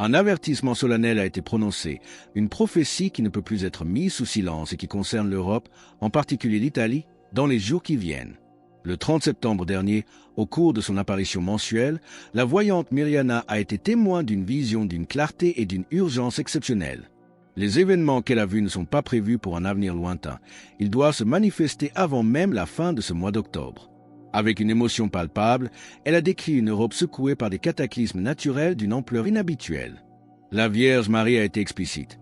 Un avertissement solennel a été prononcé, une prophétie qui ne peut plus être mise sous silence et qui concerne l'Europe, en particulier l'Italie, dans les jours qui viennent. Le 30 septembre dernier, au cours de son apparition mensuelle, la voyante Mirjana a été témoin d'une vision d'une clarté et d'une urgence exceptionnelles. Les événements qu'elle a vus ne sont pas prévus pour un avenir lointain. Ils doivent se manifester avant même la fin de ce mois d'octobre. Avec une émotion palpable, elle a décrit une Europe secouée par des cataclysmes naturels d'une ampleur inhabituelle. La Vierge Marie a été explicite.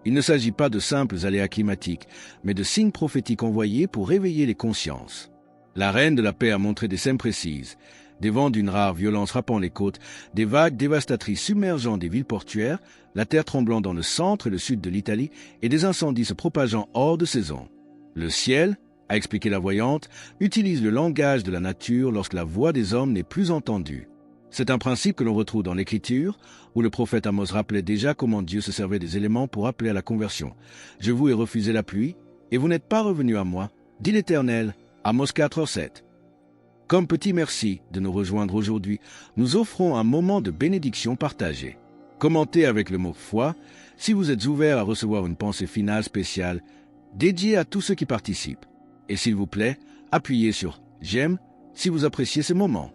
Il ne s'agit pas de simples aléas climatiques, mais de signes prophétiques envoyés pour réveiller les consciences. La Reine de la Paix a montré des scènes précises, des vents d'une rare violence frappant les côtes, des vagues dévastatrices submergeant des villes portuaires, la terre tremblant dans le centre et le sud de l'Italie et des incendies se propageant hors de saison. Le ciel, a expliqué la voyante, utilise le langage de la nature lorsque la voix des hommes n'est plus entendue. C'est un principe que l'on retrouve dans l'Écriture, où le prophète Amos rappelait déjà comment Dieu se servait des éléments pour appeler à la conversion. « Je vous ai refusé la pluie, et vous n'êtes pas revenus à moi, dit l'Éternel. » Amos 4:7. Comme petit merci de nous rejoindre aujourd'hui, nous offrons un moment de bénédiction partagée. Commentez avec le mot « foi » si vous êtes ouvert à recevoir une pensée finale spéciale dédiée à tous ceux qui participent. Et s'il vous plaît, appuyez sur « J'aime » si vous appréciez ce moment.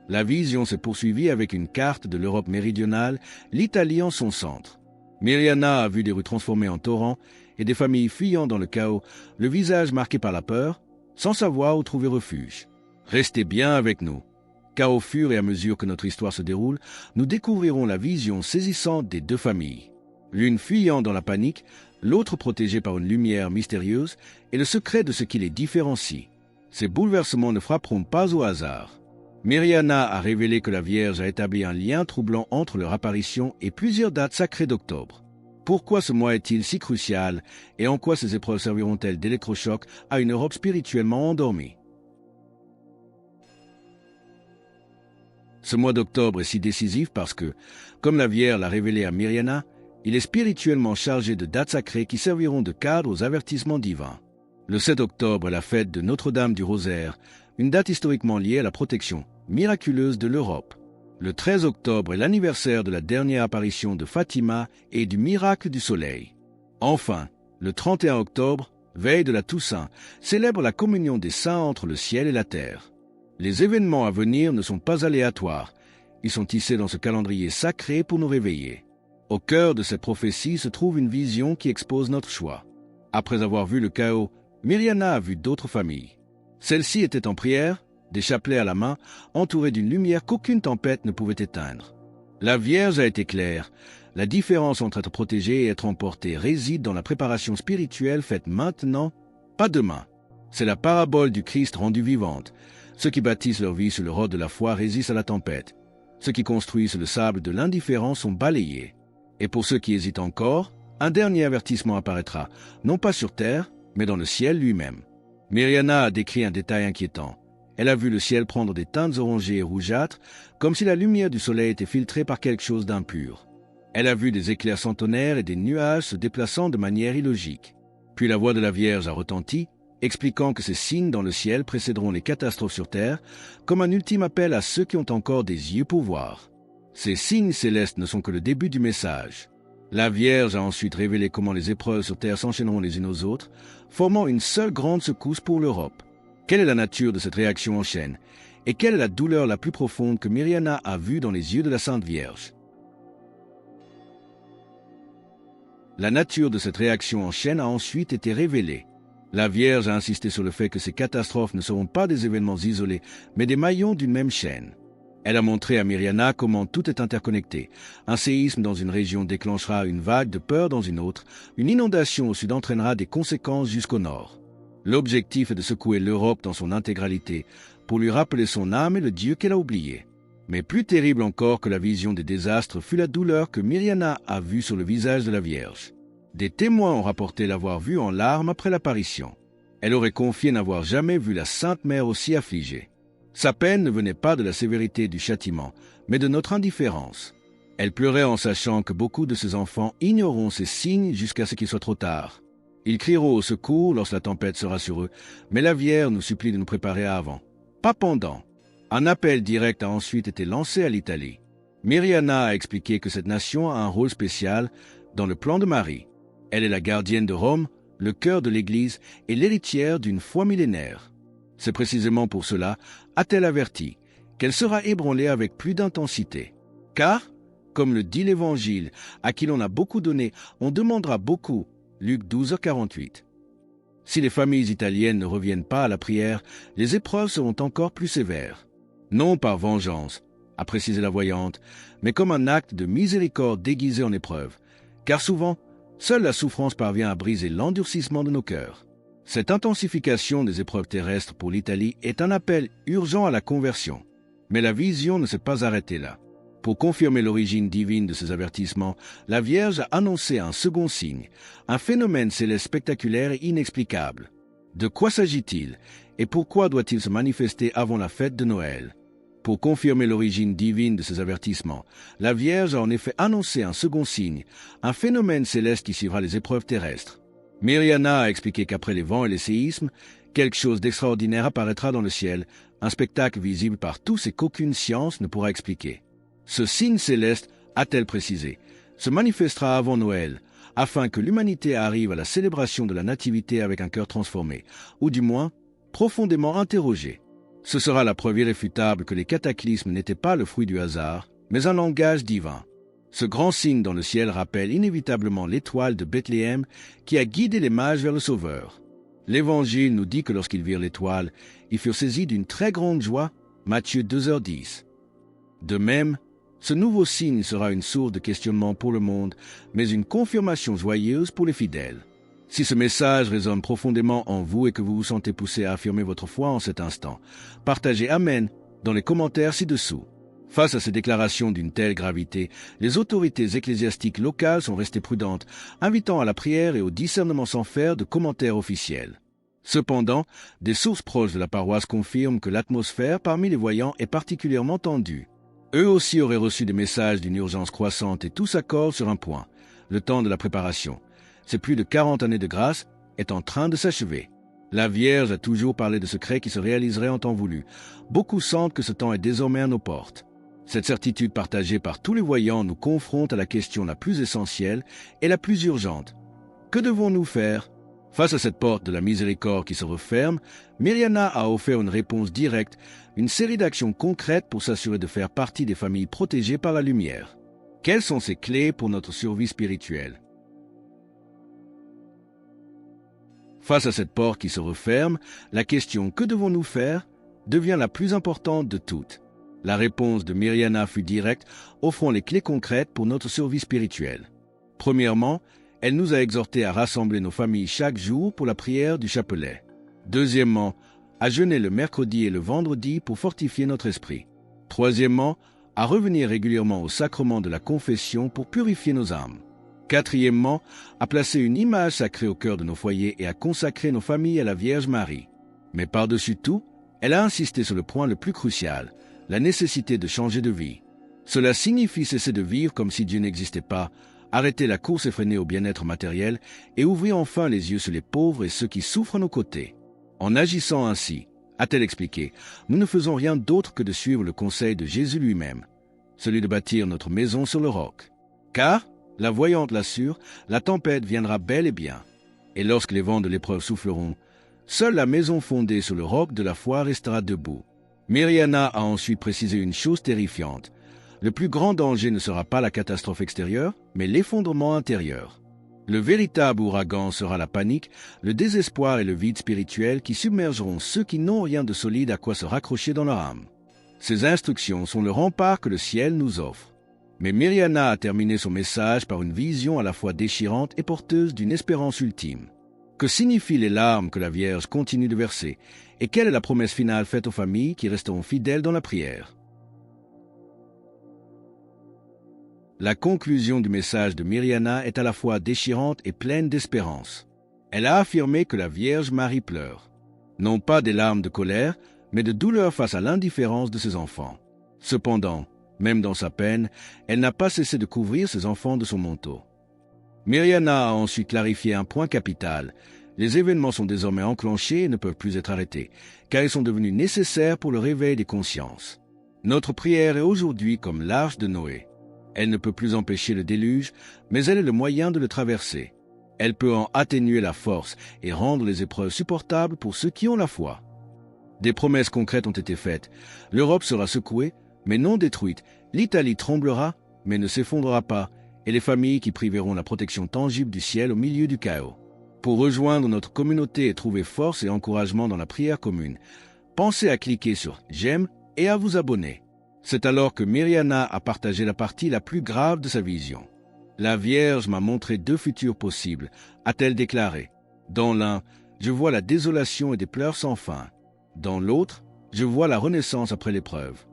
La vision s'est poursuivie avec une carte de l'Europe méridionale, l'Italie en son centre. Mirjana a vu des rues transformées en torrents et des familles fuyant dans le chaos, le visage marqué par la peur, sans savoir où trouver refuge. Restez bien avec nous, car au fur et à mesure que notre histoire se déroule, nous découvrirons la vision saisissante des deux familles. L'une fuyant dans la panique, l'autre protégée par une lumière mystérieuse et le secret de ce qui les différencie. Ces bouleversements ne frapperont pas au hasard. Mirjana a révélé que la Vierge a établi un lien troublant entre leur apparition et plusieurs dates sacrées d'octobre. Pourquoi ce mois est-il si crucial et en quoi ces épreuves serviront-elles d'électrochoc à une Europe spirituellement endormie? Ce mois d'octobre est si décisif parce que, comme la Vierge l'a révélé à Mirjana, il est spirituellement chargé de dates sacrées qui serviront de cadre aux avertissements divins. Le 7 octobre est la fête de Notre-Dame du Rosaire, une date historiquement liée à la protection miraculeuse de l'Europe. Le 13 octobre est l'anniversaire de la dernière apparition de Fatima et du miracle du soleil. Enfin, le 31 octobre, veille de la Toussaint, célèbre la communion des saints entre le ciel et la terre. Les événements à venir ne sont pas aléatoires. Ils sont tissés dans ce calendrier sacré pour nous réveiller. Au cœur de cette prophétie se trouve une vision qui expose notre choix. Après avoir vu le chaos, Mirjana a vu d'autres familles. Celles-ci étaient en prière, des chapelets à la main, entourées d'une lumière qu'aucune tempête ne pouvait éteindre. La Vierge a été claire. La différence entre être protégé et être emporté réside dans la préparation spirituelle faite maintenant, pas demain. C'est la parabole du Christ rendu vivante. Ceux qui bâtissent leur vie sur le roc de la foi résistent à la tempête. Ceux qui construisent le sable de l'indifférence sont balayés. Et pour ceux qui hésitent encore, un dernier avertissement apparaîtra, non pas sur terre, mais dans le ciel lui-même. Mirjana a décrit un détail inquiétant. Elle a vu le ciel prendre des teintes orangées et rougeâtres, comme si la lumière du soleil était filtrée par quelque chose d'impur. Elle a vu des éclairs centenaires et des nuages se déplaçant de manière illogique. Puis la voix de la Vierge a retenti, expliquant que ces signes dans le ciel précéderont les catastrophes sur terre, comme un ultime appel à ceux qui ont encore des yeux pour voir. Ces signes célestes ne sont que le début du message. La Vierge a ensuite révélé comment les épreuves sur terre s'enchaîneront les unes aux autres, formant une seule grande secousse pour l'Europe. Quelle est la nature de cette réaction en chaîne? Et quelle est la douleur la plus profonde que Mirjana a vue dans les yeux de la Sainte Vierge? La nature de cette réaction en chaîne a ensuite été révélée. La Vierge a insisté sur le fait que ces catastrophes ne seront pas des événements isolés, mais des maillons d'une même chaîne. Elle a montré à Mirjana comment tout est interconnecté. Un séisme dans une région déclenchera une vague de peur dans une autre, une inondation au sud entraînera des conséquences jusqu'au nord. L'objectif est de secouer l'Europe dans son intégralité, pour lui rappeler son âme et le Dieu qu'elle a oublié. Mais plus terrible encore que la vision des désastres fut la douleur que Mirjana a vue sur le visage de la Vierge. Des témoins ont rapporté l'avoir vue en larmes après l'apparition. Elle aurait confié n'avoir jamais vu la Sainte Mère aussi affligée. Sa peine ne venait pas de la sévérité du châtiment, mais de notre indifférence. Elle pleurait en sachant que beaucoup de ses enfants ignoreront ces signes jusqu'à ce qu'il soit trop tard. Ils crieront au secours lorsque la tempête sera sur eux, mais la Vierge nous supplie de nous préparer avant. Pas pendant. Un appel direct a ensuite été lancé à l'Italie. Myriana a expliqué que cette nation a un rôle spécial dans le plan de Marie. Elle est la gardienne de Rome, le cœur de l'Église et l'héritière d'une foi millénaire. C'est précisément pour cela, a-t-elle averti, qu'elle sera ébranlée avec plus d'intensité. Car, comme le dit l'Évangile, à qui l'on a beaucoup donné, on demandera beaucoup. Luc 12:48. Si les familles italiennes ne reviennent pas à la prière, les épreuves seront encore plus sévères. Non par vengeance, a précisé la voyante, mais comme un acte de miséricorde déguisé en épreuve. Car souvent, seule la souffrance parvient à briser l'endurcissement de nos cœurs. Cette intensification des épreuves terrestres pour l'Italie est un appel urgent à la conversion. Mais la vision ne s'est pas arrêtée là. Pour confirmer l'origine divine de ces avertissements, la Vierge a annoncé un second signe, un phénomène céleste spectaculaire et inexplicable. De quoi s'agit-il et pourquoi doit-il se manifester avant la fête de Noël? Pour confirmer l'origine divine de ces avertissements, la Vierge a en effet annoncé un second signe, un phénomène céleste qui suivra les épreuves terrestres. Myriana a expliqué qu'après les vents et les séismes, quelque chose d'extraordinaire apparaîtra dans le ciel, un spectacle visible par tous et qu'aucune science ne pourra expliquer. Ce signe céleste, a-t-elle précisé, se manifestera avant Noël, afin que l'humanité arrive à la célébration de la Nativité avec un cœur transformé, ou du moins, profondément interrogé. Ce sera la preuve irréfutable que les cataclysmes n'étaient pas le fruit du hasard, mais un langage divin. Ce grand signe dans le ciel rappelle inévitablement l'étoile de Bethléem qui a guidé les mages vers le Sauveur. L'Évangile nous dit que lorsqu'ils virent l'étoile, ils furent saisis d'une très grande joie, Matthieu 2h10. De même, ce nouveau signe sera une source de questionnement pour le monde, mais une confirmation joyeuse pour les fidèles. Si ce message résonne profondément en vous et que vous vous sentez poussé à affirmer votre foi en cet instant, partagez Amen dans les commentaires ci-dessous. Face à ces déclarations d'une telle gravité, les autorités ecclésiastiques locales sont restées prudentes, invitant à la prière et au discernement sans faire de commentaires officiels. Cependant, des sources proches de la paroisse confirment que l'atmosphère parmi les voyants est particulièrement tendue. Eux aussi auraient reçu des messages d'une urgence croissante et tous s'accordent sur un point, le temps de la préparation. Ces plus de 40 années de grâce est en train de s'achever. La Vierge a toujours parlé de secrets qui se réaliseraient en temps voulu. Beaucoup sentent que ce temps est désormais à nos portes. Cette certitude partagée par tous les voyants nous confronte à la question la plus essentielle et la plus urgente. Que devons-nous faire? Face à cette porte de la miséricorde qui se referme, Myriana a offert une réponse directe, une série d'actions concrètes pour s'assurer de faire partie des familles protégées par la lumière. Quelles sont ces clés pour notre survie spirituelle? Face à cette porte qui se referme, la question « Que devons-nous faire ?» devient la plus importante de toutes. La réponse de Myriana fut directe, offrant les clés concrètes pour notre survie spirituelle. Premièrement, elle nous a exhortés à rassembler nos familles chaque jour pour la prière du chapelet. Deuxièmement, à jeûner le mercredi et le vendredi pour fortifier notre esprit. Troisièmement, à revenir régulièrement au sacrement de la confession pour purifier nos âmes. Quatrièmement, à placer une image sacrée au cœur de nos foyers et à consacrer nos familles à la Vierge Marie. Mais par-dessus tout, elle a insisté sur le point le plus crucial, la nécessité de changer de vie. Cela signifie cesser de vivre comme si Dieu n'existait pas, arrêter la course effrénée au bien-être matériel et ouvrir enfin les yeux sur les pauvres et ceux qui souffrent à nos côtés. En agissant ainsi, a-t-elle expliqué, nous ne faisons rien d'autre que de suivre le conseil de Jésus lui-même, celui de bâtir notre maison sur le roc. Car, la voyante l'assure, la tempête viendra bel et bien. Et lorsque les vents de l'épreuve souffleront, seule la maison fondée sur le roc de la foi restera debout. Myriana a ensuite précisé une chose terrifiante. Le plus grand danger ne sera pas la catastrophe extérieure, mais l'effondrement intérieur. Le véritable ouragan sera la panique, le désespoir et le vide spirituel qui submergeront ceux qui n'ont rien de solide à quoi se raccrocher dans leur âme. Ces instructions sont le rempart que le ciel nous offre. Mais Myriana a terminé son message par une vision à la fois déchirante et porteuse d'une espérance ultime. Que signifient les larmes que la Vierge continue de verser, et quelle est la promesse finale faite aux familles qui resteront fidèles dans la prière? La conclusion du message de Myriana est à la fois déchirante et pleine d'espérance. Elle a affirmé que la Vierge Marie pleure, non pas des larmes de colère, mais de douleur face à l'indifférence de ses enfants. Cependant, même dans sa peine, elle n'a pas cessé de couvrir ses enfants de son manteau. Myriana a ensuite clarifié un point capital. Les événements sont désormais enclenchés et ne peuvent plus être arrêtés, car ils sont devenus nécessaires pour le réveil des consciences. Notre prière est aujourd'hui comme l'arche de Noé. Elle ne peut plus empêcher le déluge, mais elle est le moyen de le traverser. Elle peut en atténuer la force et rendre les épreuves supportables pour ceux qui ont la foi. Des promesses concrètes ont été faites. L'Europe sera secouée, mais non détruite. L'Italie tremblera, mais ne s'effondrera pas, et les familles qui priveront la protection tangible du ciel au milieu du chaos. Pour rejoindre notre communauté et trouver force et encouragement dans la prière commune, pensez à cliquer sur « J'aime » et à vous abonner. C'est alors que Myriana a partagé la partie la plus grave de sa vision. La Vierge m'a montré 2 futurs possibles, a-t-elle déclaré. Dans l'un, je vois la désolation et des pleurs sans fin. Dans l'autre, je vois la renaissance après l'épreuve.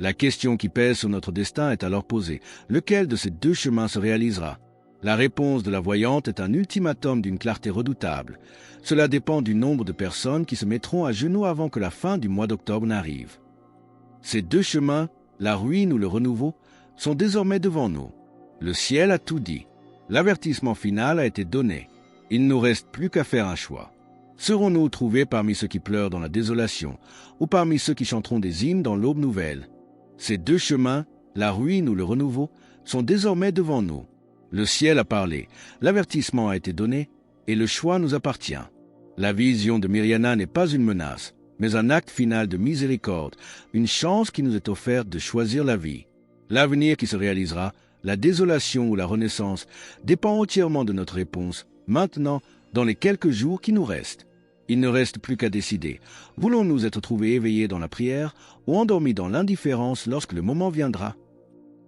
La question qui pèse sur notre destin est alors posée. Lequel de ces 2 chemins se réalisera? La réponse de la voyante est un ultimatum d'une clarté redoutable. Cela dépend du nombre de personnes qui se mettront à genoux avant que la fin du mois d'octobre n'arrive. Ces 2 chemins, la ruine ou le renouveau, sont désormais devant nous. Le ciel a tout dit. L'avertissement final a été donné. Il ne nous reste plus qu'à faire un choix. Serons-nous trouvés parmi ceux qui pleurent dans la désolation ou parmi ceux qui chanteront des hymnes dans l'aube nouvelle? Ces 2 chemins, la ruine ou le renouveau, sont désormais devant nous. Le ciel a parlé, l'avertissement a été donné et le choix nous appartient. La vision de Myriana n'est pas une menace, mais un acte final de miséricorde, une chance qui nous est offerte de choisir la vie. L'avenir qui se réalisera, la désolation ou la renaissance, dépend entièrement de notre réponse, maintenant, dans les quelques jours qui nous restent. Il ne reste plus qu'à décider. Voulons-nous être trouvés éveillés dans la prière ou endormis dans l'indifférence lorsque le moment viendra?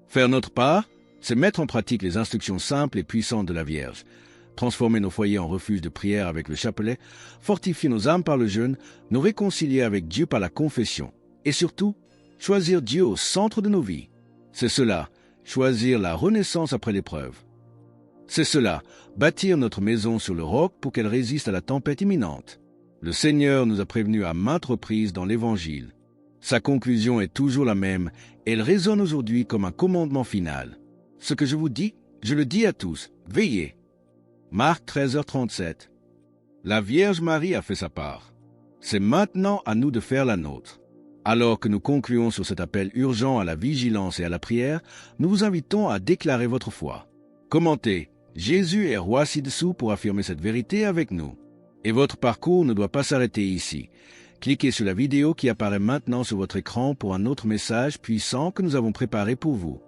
Faire notre part, c'est mettre en pratique les instructions simples et puissantes de la Vierge. Transformer nos foyers en refuge de prière avec le chapelet, fortifier nos âmes par le jeûne, nous réconcilier avec Dieu par la confession. Et surtout, choisir Dieu au centre de nos vies. C'est cela, choisir la renaissance après l'épreuve. C'est cela, bâtir notre maison sur le roc pour qu'elle résiste à la tempête imminente. Le Seigneur nous a prévenus à maintes reprises dans l'Évangile. Sa conclusion est toujours la même, et elle résonne aujourd'hui comme un commandement final. Ce que je vous dis, je le dis à tous, veillez. Marc 13h37. La Vierge Marie a fait sa part. C'est maintenant à nous de faire la nôtre. Alors que nous concluons sur cet appel urgent à la vigilance et à la prière, nous vous invitons à déclarer votre foi. Commentez « Jésus est roi ci-dessous » pour affirmer cette vérité avec nous. Et votre parcours ne doit pas s'arrêter ici. Cliquez sur la vidéo qui apparaît maintenant sur votre écran pour un autre message puissant que nous avons préparé pour vous.